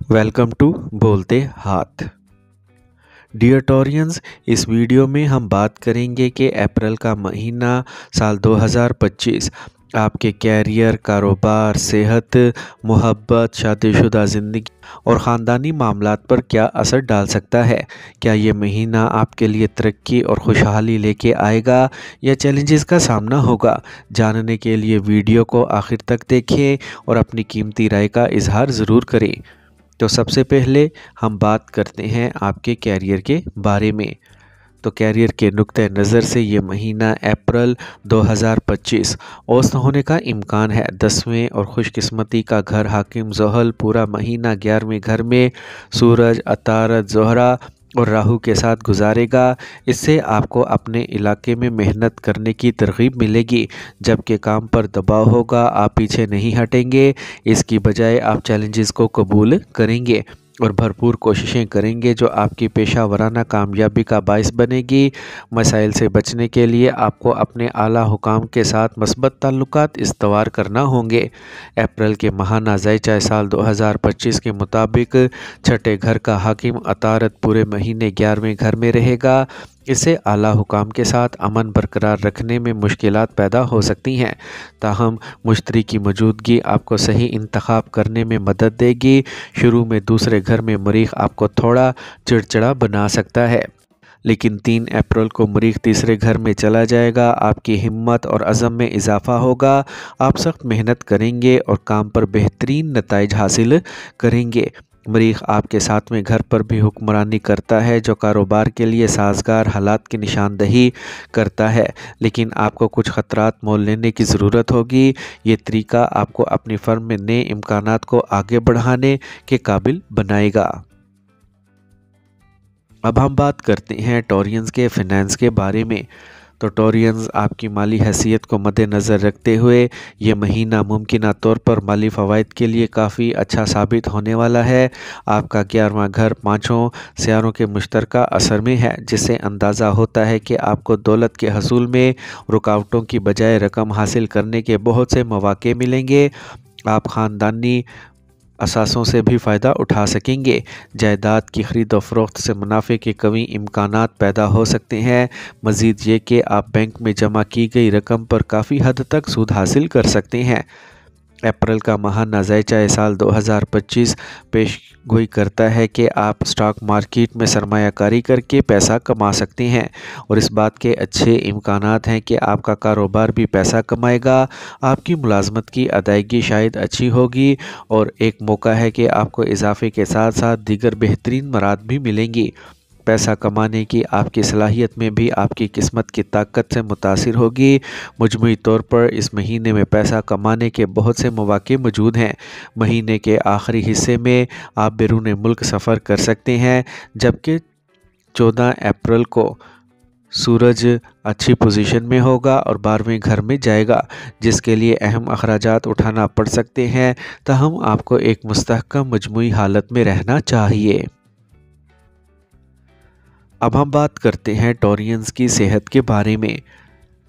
Welcome to बोलते हाथ। Dear टोरियंस, इस वीडियो में हम बात करेंगे कि अप्रैल का महीना साल 2025 आपके कैरियर, कारोबार, सेहत, मोहब्बत, शादीशुदा ज़िंदगी और ख़ानदानी मामलात पर क्या असर डाल सकता है। क्या ये महीना आपके लिए तरक्की और खुशहाली लेके आएगा या चैलेंजेस का सामना होगा? जानने के लिए वीडियो को आखिर तक देखें और अपनी कीमती राय का इजहार ज़रूर करें। तो सबसे पहले हम बात करते हैं आपके कैरियर के बारे में। तो कैरियर के नुक्ते नज़र से ये महीना अप्रैल 2025 औसत होने का इम्कान है। 10वें और खुशकिस्मती का घर हाकिम ज़ोहल पूरा महीना 11वें घर में सूरज, अतारद, ज़ोहरा और राहु के साथ गुजारेगा। इससे आपको अपने इलाके में मेहनत करने की तरगीब मिलेगी, जबकि काम पर दबाव होगा। आप पीछे नहीं हटेंगे, इसकी बजाय आप चैलेंजेस को कबूल करेंगे और भरपूर कोशिशें करेंगे जो आपकी पेशा वराना कामयाबी का बायस बनेगी। मसाइल से बचने के लिए आपको अपने आला हुकाम के साथ मस्बत ताल्लुकात इस्तवार करना होंगे। अप्रैल के माहाना ज़ायचा साल 2025 के मुताबिक छठे घर का हाकिम अतारत पूरे महीने 11वें घर में रहेगा। इससे आला हुकाम के साथ अमन बरकरार रखने में मुश्किलात पैदा हो सकती हैं। ताहम मुश्तरी की मौजूदगी आपको सही इंतखाब करने में मदद देगी। शुरू में दूसरे घर में मरीख आपको थोड़ा चिड़चिड़ा बना सकता है, लेकिन 3 अप्रैल को मरीख तीसरे घर में चला जाएगा। आपकी हिम्मत और अज़म में इजाफ़ा होगा। आप सख्त मेहनत करेंगे और काम पर बेहतरीन नताइज हासिल करेंगे। मरीख आपके 7वें घर पर भी हुक्मरानी करता है, जो कारोबार के लिए साजगार हालात की निशानदही करता है, लेकिन आपको कुछ ख़तरात मोल लेने की ज़रूरत होगी। ये तरीका आपको अपनी फर्म में नए इम्कानात को आगे बढ़ाने के काबिल बनाएगा। अब हम बात करते हैं टोरियंस के फ़िनांस के बारे में। तो टोरियंस, आपकी माली हैसियत को मद्देनज़र रखते हुए ये महीना मुमकिन तौर पर माली फ़वाइद के लिए काफ़ी अच्छा साबित होने वाला है। आपका 11वां घर पाँचों सियारों के मुश्तरका असर में है, जिससे अंदाज़ा होता है कि आपको दौलत के हसूल में रुकावटों की बजाय रकम हासिल करने के बहुत से मौक़े मिलेंगे। आप ख़ानदानी असासों से भी फ़ायदा उठा सकेंगे। जायदाद की ख़रीद और फ़रोख्त से मुनाफे के कवी इम्कानात पैदा हो सकते हैं। मज़ीद ये कि आप बैंक में जमा की गई रकम पर काफ़ी हद तक सूद हासिल कर सकते हैं। अप्रैल का माहाना ज़ायचा साल 2025 पेश गोई करता है कि आप स्टॉक मार्केट में सरमायाकारी करके पैसा कमा सकते हैं और इस बात के अच्छे इम्कानात हैं कि आपका कारोबार भी पैसा कमाएगा। आपकी मुलाजमत की अदायगी शायद अच्छी होगी और एक मौका है कि आपको इजाफे के साथ साथ दीगर बेहतरीन मराद भी मिलेंगी। पैसा कमाने की आपकी सलाहियत में भी आपकी किस्मत की ताकत से मुतासिर होगी। मजमूई तौर पर इस महीने में पैसा कमाने के बहुत से मौक़े मौजूद हैं। महीने के आखिरी हिस्से में आप बैरून मुल्क सफ़र कर सकते हैं, जबकि 14 अप्रैल को सूरज अच्छी पोजीशन में होगा और 12वें घर में जाएगा, जिसके लिए अहम अखराजात उठाना पड़ सकते हैं। ताहम आपको एक मुस्तहकम मजमूई हालत में रहना चाहिए। अब हम बात करते हैं टोरियंस की सेहत के बारे में।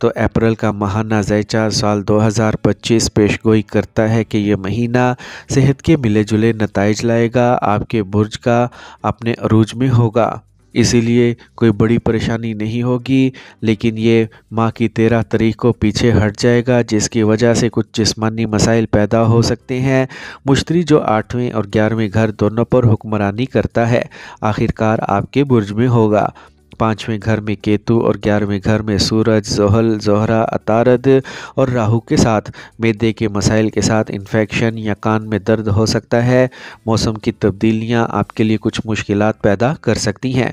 तो अप्रैल का माहाना ज़ायचा साल 2025 पेशगोई करता है कि यह महीना सेहत के मिले जुले नताइज लाएगा। आपके बुर्ज का अपने अरूज में होगा, इसीलिए कोई बड़ी परेशानी नहीं होगी, लेकिन ये माह की 13 तारीख को पीछे हट जाएगा, जिसकी वजह से कुछ जिस्मानी मसाइल पैदा हो सकते हैं। मुश्तरी जो 8वें और 11वें घर दोनों पर हुक्मरानी करता है, आखिरकार आपके बुर्ज में होगा। 5वें घर में केतु और 11वें घर में सूरज, ज़ोहल, ज़ोहरा, अतारद और राहु के साथ मैदे के मसाइल के साथ इन्फेक्शन या कान में दर्द हो सकता है। मौसम की तब्दीलियां आपके लिए कुछ मुश्किलात पैदा कर सकती हैं।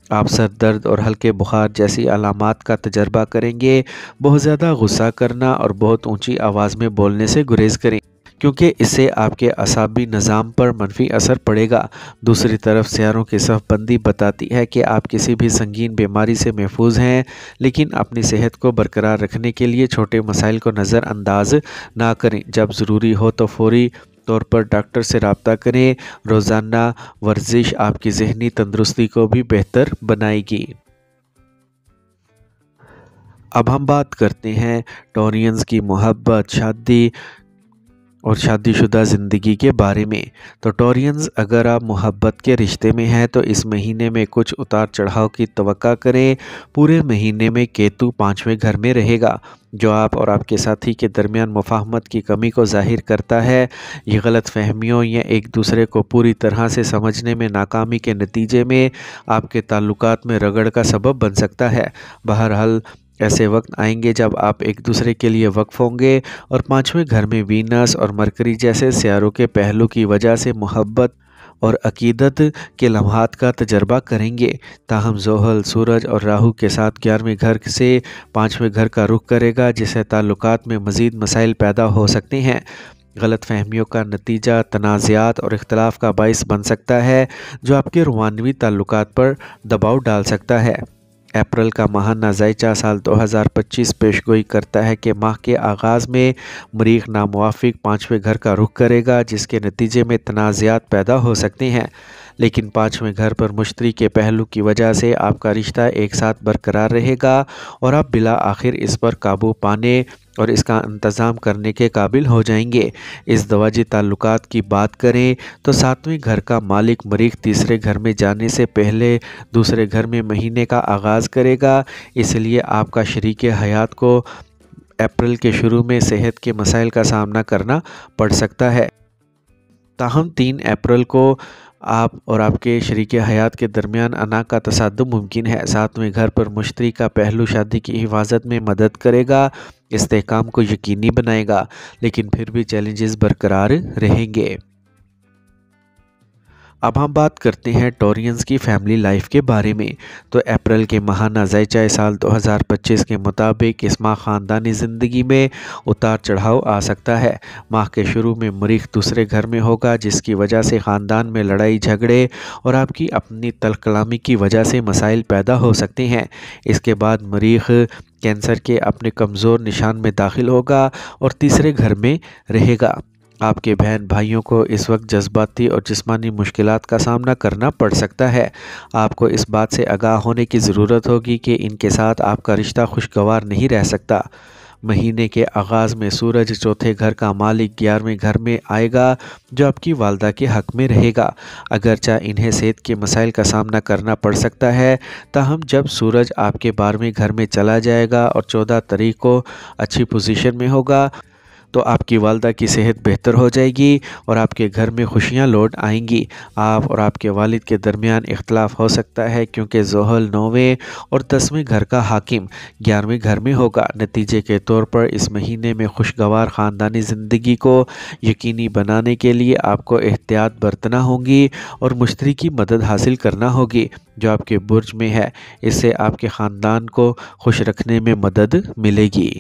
आप सर दर्द और हल्के बुखार जैसी अलामात का तजर्बा करेंगे। बहुत ज़्यादा गुस्सा करना और बहुत ऊंची आवाज़ में बोलने से गुरेज करें, क्योंकि इससे आपके असाबी निज़ाम पर मनफी असर पड़ेगा। दूसरी तरफ सियारों की सफ़बंदी बताती है कि आप किसी भी संगीन बीमारी से महफूज हैं, लेकिन अपनी सेहत को बरकरार रखने के लिए छोटे मसाइल को नज़रअंदाज ना करें। जब ज़रूरी हो तो फौरी तौर पर डॉक्टर से रब्ता करें। रोज़ाना वर्जिश आपकी ज़हनी तंदुरुस्ती को भी बेहतर बनाएगी। अब हम बात करते हैं टोरियंस की मोहब्बत, शादी اور شادی شدہ زندگی کے بارے میں۔ تو ٹورینز، اگر آپ محبت کے رشتے میں ہیں تو اس مہینے میں کچھ اتار چڑھاؤ کی توقع کریں۔ پورے مہینے میں کیتو 5ویں گھر میں رہے گا، جو آپ اور آپ کے ساتھی کے درمیان مفاہمت کی کمی کو ظاہر کرتا ہے۔ یہ غلط فہمیوں یا ایک دوسرے کو پوری طرح سے سمجھنے میں ناکامی کے نتیجے میں آپ کے تعلقات میں رگڑ کا سبب بن سکتا ہے۔ بہرحال ایسے وقت آئیں گے جب آپ ایک دوسرے کے لیے وقف ہوں گے اور 5ویں گھر میں وینس اور مرکری جیسے سیاروں کے پہلو کی وجہ سے محبت اور عقیدت کے لمحات کا تجربہ کریں گے۔ تاہم زحل، سورج اور راہو کے ساتھ 11ویں گھر سے 5ویں گھر کا رخ کرے گا، جس سے تعلقات میں مزید مسائل پیدا ہو سکتے ہیں۔ غلط فہمیوں کا نتیجہ تنازعات اور اختلاف کا باعث بن سکتا ہے، جو آپ کے روحانی تعلقات پر دباؤ ڈال سکتا ہے۔ اپریل کا ماہانہ ذائچہ سال 2025 پیشگوئی کرتا ہے کہ ماہ کے آغاز میں مریخ ناموافق 5ویں گھر کا رخ کرے گا، جس کے نتیجے میں تنازعات پیدا ہو سکتے ہیں۔ لیکن 5ویں گھر پر مشتری کے پہلو کی وجہ سے آپ کا رشتہ ایک ساتھ برقرار رہے گا اور آپ بالآخر اس پر قابو پانے اور اس کا انتظام کرنے کے قابل ہو جائیں گے۔ ازدواجی تعلقات کی بات کریں تو 7ویں گھر کا مالک مریخ تیسرے گھر میں جانے سے پہلے دوسرے گھر میں مہینے کا آغاز کرے گا، اس لیے آپ کا شریک حیات کو اپریل کے شروع میں صحت کے مسائل کا سامنا کرنا پڑ سکتا ہے۔ تاہم 3 اپریل کو آپ اور آپ کے شریک حیات کے درمیان انا کا تصادم ممکن ہے۔ 7ویں گھر پر مشتری کا پہلو شادی کی حفاظت میں مدد کرے گا، استحکام کو یقینی بنائے گا، لیکن پھر بھی چیلنجز برقرار رہیں گے۔ اب ہم بات کرتے ہیں ٹورینز کی فیملی لائف کے بارے میں۔ تو اپریل کے ماہانہ ذائچہ سال 2025 کے مطابق اس ماہ خاندانی زندگی میں اتار چڑھاؤ آ سکتا ہے۔ ماہ کے شروع میں مریخ دوسرے گھر میں ہوگا، جس کی وجہ سے خاندان میں لڑائی جھگڑے اور آپ کی اپنی تلخ کلامی کی وجہ سے مسائل پیدا ہو سکتے ہیں۔ اس کے بعد مریخ کینسر کے اپنے کمزور نشان میں داخل ہوگا اور تیسرے گھر میں رہے گا۔ آپ کے بہن بھائیوں کو اس وقت جذباتی اور جسمانی مشکلات کا سامنا کرنا پڑ سکتا ہے۔ آپ کو اس بات سے آگاہ ہونے کی ضرورت ہوگی کہ ان کے ساتھ آپ کا رشتہ خوشگوار نہیں رہ سکتا۔ مہینے کے آغاز میں سورج چوتھے گھر کا مالک 11ویں گھر میں آئے گا، جو آپ کی والدہ کے حق میں رہے گا۔ اگرچہ انہیں صحت کے مسائل کا سامنا کرنا پڑ سکتا ہے، تاہم جب سورج آپ کے 12ویں گھر میں چلا جائے گا اور 14 تاریخ کو اچھی پوزیشن میں ہوگا تو آپ کی والدہ کی صحت بہتر ہو جائے گی اور آپ کے گھر میں خوشیاں لوٹ آئیں گی۔ آپ اور آپ کے والد کے درمیان اختلاف ہو سکتا ہے کیونکہ زحل 9ویں اور 10ویں گھر کا حاکم 11ویں گھر میں ہوگا۔ نتیجے کے طور پر اس مہینے میں خوشگوار خاندانی زندگی کو یقینی بنانے کے لیے آپ کو احتیاط برتنا ہوگی اور مشتری کی مدد حاصل کرنا ہوگی، جو آپ کے برج میں ہے۔ اس سے آپ کے خاندان کو خوش رکھنے میں مدد ملے گی۔